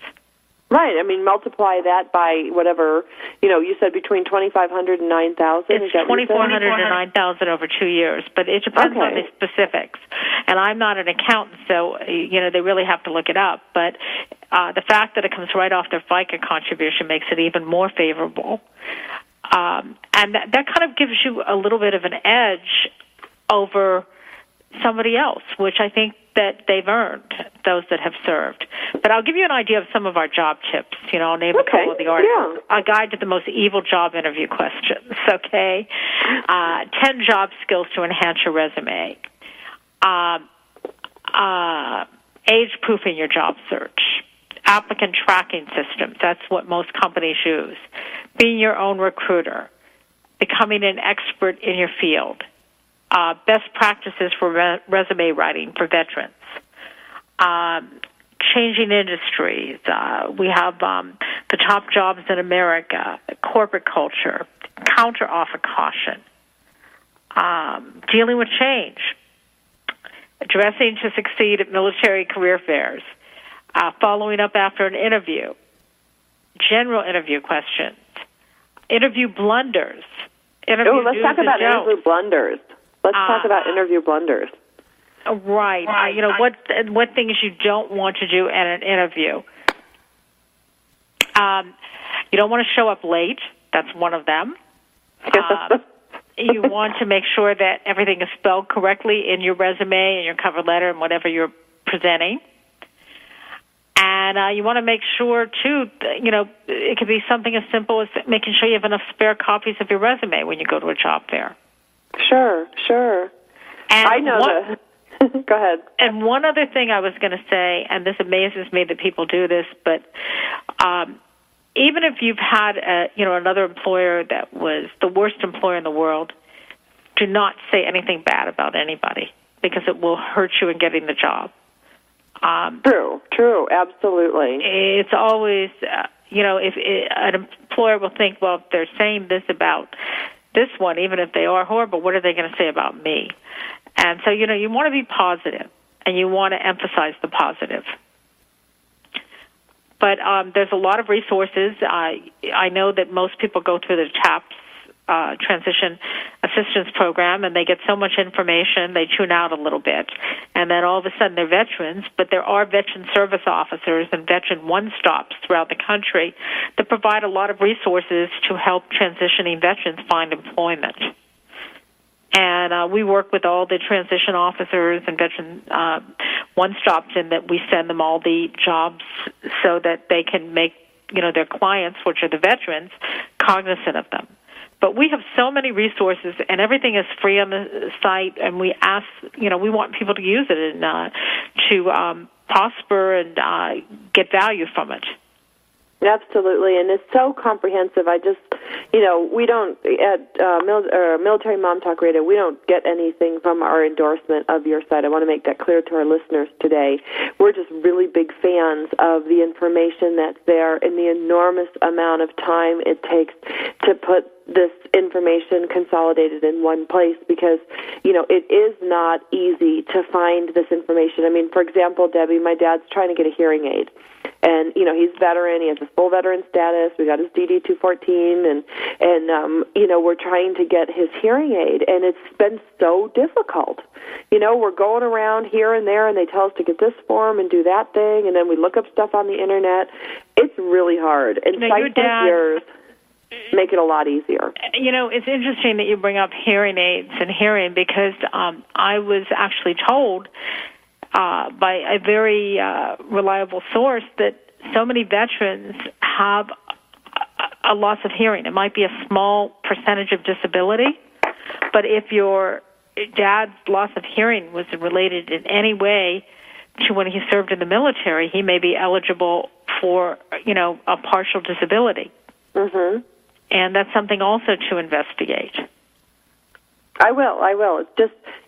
Right. I mean, multiply that by whatever, you said between $2,500 and $9,000. It's $2,400 to $9,000 over 2 years, but it depends on the specifics. And I'm not an accountant, so, they really have to look it up. But the fact that it comes right off their FICA contribution makes it even more favorable. And that kind of gives you a little bit of an edge over somebody else, which I think that they've earned, those that have served. But I'll give you an idea of some of our job tips. I'll name a couple of the articles. Yeah. A guide to the most evil job interview questions, okay? 10 job skills to enhance your resume. Age-proofing your job search. Applicant tracking systems. That's what most companies use. being your own recruiter, becoming an expert in your field, best practices for resume writing for veterans, changing industries. We have the top jobs in America, corporate culture, counteroffer caution, dealing with change, dressing to succeed at military career fairs, following up after an interview, general interview questions, interview blunders. Let's talk about interview blunders. Let's talk about interview blunders. Right. What things you don't want to do at an interview. You don't want to show up late. That's one of them. You want to make sure that everything is spelled correctly in your resume and your cover letter and whatever you're presenting. And you want to make sure, too, it could be something as simple as making sure you have enough spare copies of your resume when you go to a job fair. Sure. And I know that. Go ahead. And one other thing I was going to say, and this amazes me that people do this, but even if you've had another employer that was the worst employer in the world, do not say anything bad about anybody because it will hurt you in getting the job. True, absolutely. It's always, if an employer will think, well, if they're saying this about this one, even if they are horrible, what are they going to say about me? And so, you want to be positive, and you want to emphasize the positive. But there's a lot of resources. I know that most people go through the TAPS Transition Assistance Program, and they get so much information, they tune out a little bit, and then all of a sudden they're veterans. But there are veteran service officers and veteran one-stops throughout the country that provide a lot of resources to help transitioning veterans find employment. And we work with all the transition officers and veteran one-stops in that we send them all the jobs so that they can make, their clients, which are the veterans, cognizant of them. But we have so many resources, and everything is free on the site, and we ask, we want people to use it and to prosper and get value from it. Absolutely, and it's so comprehensive. I just, we don't, at Military Mom Talk Radio, we don't get anything from our endorsement of your site. I want to make that clear to our listeners today. We're just really big fans of the information that's there and the enormous amount of time it takes to put this information consolidated in one place because, it is not easy to find this information. I mean, for example, Debbie, my dad's trying to get a hearing aid. And, he's veteran. He has his full veteran status. We got his DD-214, and we're trying to get his hearing aid, and it's been so difficult. We're going around here and there, and they tell us to get this form and do that thing, and then we look up stuff on the Internet. It's really hard. And sites like yours make it a lot easier. It's interesting that you bring up hearing aids and hearing because I was actually told by a very reliable source that so many veterans have a loss of hearing. It might be a small percentage of disability, but if your dad's loss of hearing was related in any way to when he served in the military, he may be eligible for, a partial disability. Mm-hmm. And that's something also to investigate. I will.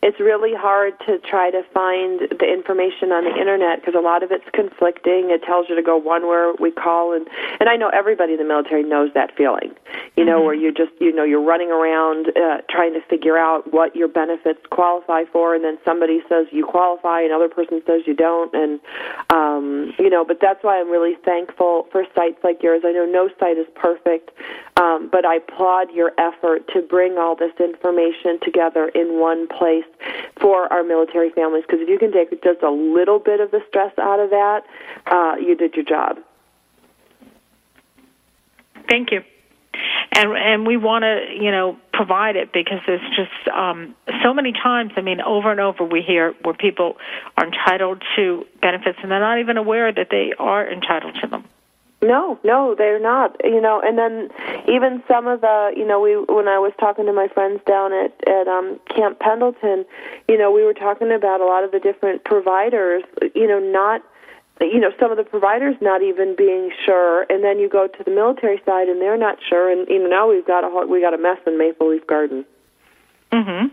It's really hard to try to find the information on the Internet because a lot of it's conflicting. It tells you to go one where we call, and I know everybody in the military knows that feeling, where you just, you're running around trying to figure out what your benefits qualify for, and then somebody says you qualify, another person says you don't, and, but that's why I'm really thankful for sites like yours. I know no site is perfect, but I applaud your effort to bring all this information together in one place for our military families, because if you can take just a little bit of the stress out of that, you did your job. Thank you. And we want to, provide it because there's just so many times, over and over we hear where people are entitled to benefits and they're not even aware that they are entitled to them. No, they're not. And then even some of the, when I was talking to my friends down at Camp Pendleton, we were talking about a lot of the different providers, not some of the providers not even being sure, and then you go to the military side and they're not sure, and now we got a mess in Maple Leaf Garden. Mm-hmm.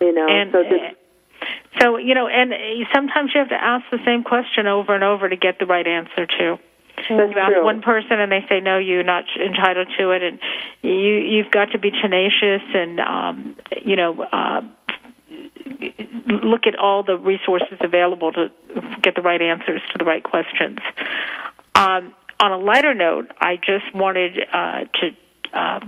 And sometimes you have to ask the same question over and over to get the right answer too. That's you ask true. one person and they say no, you're not entitled to it, and you've got to be tenacious and look at all the resources available to get the right answers to the right questions. On a lighter note, I just wanted I kind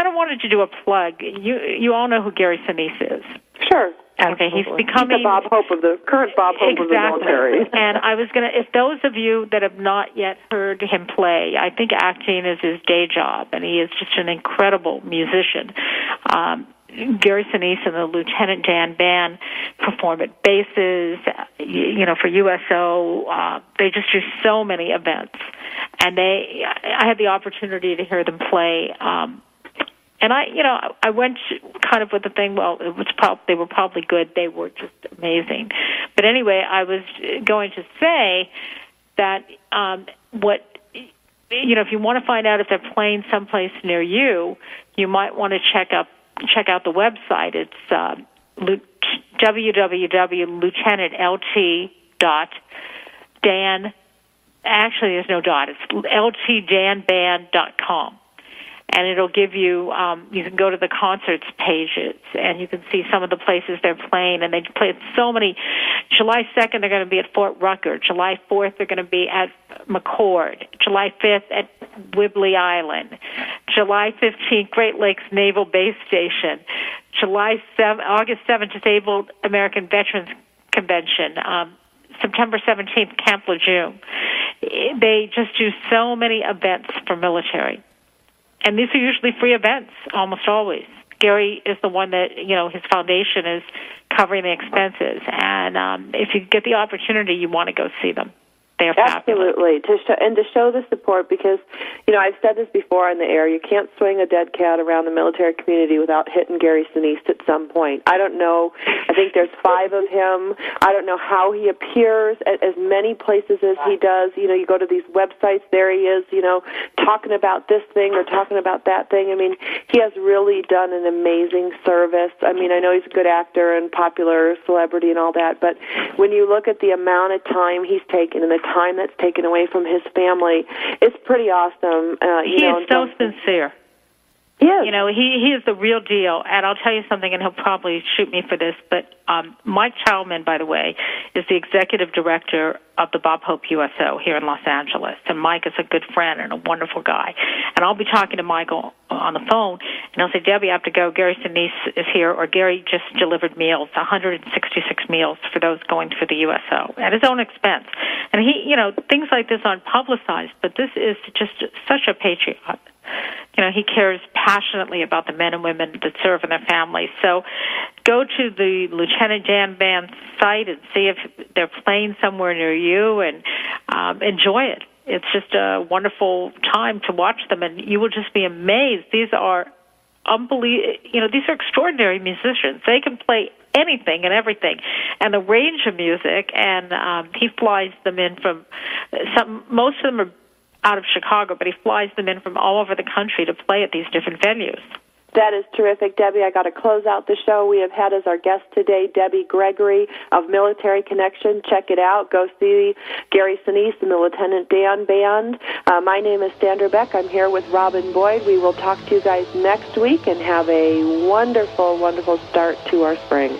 of wanted to do a plug. You all know who Gary Sinise is. Sure. Okay, he's becoming the current Bob Hope of the military. And I was going to, if those of you that have not yet heard him play, I think acting is his day job, and he is just an incredible musician. Gary Sinise and the Lieutenant Dan Band perform at bases, for USO. They just do so many events, and I had the opportunity to hear them play. And I went kind of with the thing. Well, they were probably good. They were just amazing. But anyway, I was going to say that if you want to find out if they're playing someplace near you, you might want to check out the website. It's www.lieutenantlt.dan. Actually, there's no dot. It's ltdanband.com. And it'll give you, you can go to the concerts pages, and you can see some of the places they're playing. And they play at so many. July 2nd, they're going to be at Fort Rucker. July 4th, they're going to be at McCord. July 5th, at Whibley Island. July 15th, Great Lakes Naval Base Station. August 7th, Disabled American Veterans Convention. September 17th, Camp Lejeune. They just do so many events for military. And these are usually free events, almost always. Gary is the one that, his foundation is covering the expenses. And if you get the opportunity, you want to go see them. They're absolutely fabulous. To show the support, because I've said this before on the air. You can't swing a dead cat around the military community without hitting Gary Sinise at some point. I don't know. I think there's 5 of him. I don't know how he appears at as many places as he does. You go to these websites. There he is. Talking about this thing or talking about that thing. I mean, he has really done an amazing service. I mean, I know he's a good actor and popular celebrity and all that, but when you look at the amount of time he's taken and the time that's taken away from his family, it's pretty awesome. He is so sincere. Yes. He is the real deal. And I'll tell you something, and he'll probably shoot me for this, but Mike Chalman, by the way, is the executive director of the Bob Hope USO here in Los Angeles. And Mike is a good friend and a wonderful guy. And I'll be talking to Michael on the phone, and I'll say, Debbie, I have to go. Gary Sinise is here, or Gary just delivered meals, 166 meals for those going for the USO at his own expense. And he, things like this aren't publicized, but this is just such a patriot. He cares passionately about the men and women that serve and their families. So go to the Lieutenant Dan Band site and see if they're playing somewhere near you, and enjoy it. It's just a wonderful time to watch them, and you will just be amazed. These are these are extraordinary musicians. They can play anything and everything, and the range of music. And he flies them in from most of them are out of Chicago, but he flies them in from all over the country to play at these different venues. That is terrific, Debbie. I got to close out the show. We have had as our guest today Debbie Gregory of Military Connection. Check it out. Go see Gary Sinise and the Lieutenant Dan Band. My name is Sandra Beck. I'm here with Robin Boyd. We will talk to you guys next week, and have a wonderful, wonderful start to our spring.